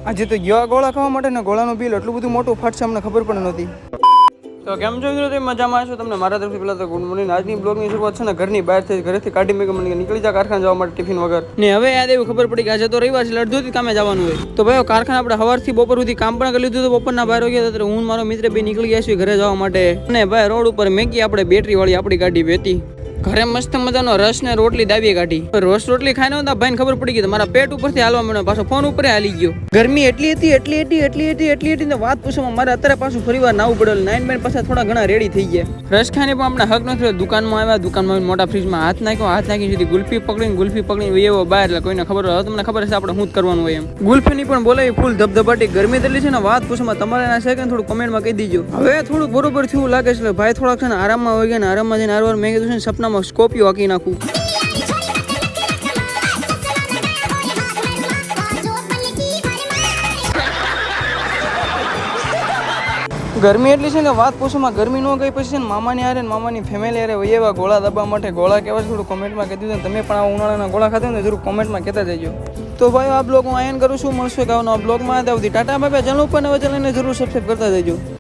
આજે તો ગયો ગોળા ખાવા માટે ને ગોળાનું બિલ એટલું બધું મોટું ફાટશે અમને ખબર પણ નહોતી. તો કેમ છો મિત્રો, તમે મજામાં છો? તમને મારા તરફથી પહેલા તો ગુડ મોર્નિંગ. આજની બ્લોગની શરૂઆત છે ને ઘરની બહારથી ઘરેથી કાઢી મેં નીકળી જા કારખાને જવા માટે ટિફિન વગર ને હવે યાદ એવું ખબર પડી કે આજે તો રવિવાર છે, અડધોથી કામે જવાનું હોય. તો ભાઈ કારખાને આપણે સવારથી બપોર સુધી કામ પણ કરી લીધું. તો બપોરના 12 વાગ્યા ત્યારે હું મારો મિત્ર બે નીકળી ગયા છીએ ઘરે જવા માટે. અને ભાઈ રોડ ઉપર મેગી આપણે બેટરી વાળી આપણી ગાડી વેતી. ઘરે મસ્ત મજાનો રસ ને રોટલી દાવી કાઢી. રસ રોટલી ખાઈને હતા ભાઈને ખબર પડી ગઈ મારા પેટ ઉપરથી હાલવા મળ્યો, પાછો ફોન ઉપર હાલી ગયો. ગરમી એટલી હતી ને વાત પૂછવામાં મારે અત્યારે પાછું ફરીવાર નાવું પડેલું. નાઈન બેન પાછા થોડા ઘણા રેડી થઈ ગયા. રસ ખાઈને પણ આપણે હક નથી. દુકાનમાં આવ્યા, દુકાનમાં મોટા ફ્રીજમાં હાથ નાખી સુધી ગુલ્ફી પકડીને એવો બહાર. એટલે કોઈને ખબર હોય, તમને ખબર છે આપણે શું કરવાનું હોય એમ. ગુલ્ફીની પણ બોલાવી ફૂલ ધબધબાટી. ગરમી એટલી છે ને વાત પૂછવામાં તમારે ના છે કે થોડું કમેન્ટમાં કહી દીજો. હવે થોડુંક બરોબર થયું લાગે છે. ભાઈ થોડાક છે ને આરામમાં હોય ગયા ને આરામમાં જઈને આરવાર મેં કીધું છે ને સપનામાં સ્કોપિયો હાકી નાખું. ગરમી એટલી છે કે વાત પૂછવામાં ગરમી ન ગઈ પછી છે ને મામાની હારે ને મામાની ફેમિલી હારે હોય એવા ગોળા દબા માટે ગોળા કેવા છે થોડું કોમેન્ટમાં કહી દીધું. તમે પણ આ ઉનાળાના ગોળા ખાતા ને જરૂર કોમેન્ટમાં કહેતા જજો. તો ભાઈ આ બ્લોગ હું આયન કરું છું. મળશું કે આવનો બ્લોગમાં ત્યાં સુધી ટાટા બાય બાય. ચેનલ ઉપર નવા ચેનલને જરૂર સબસ્ક્રાઈબ કરતા જજો.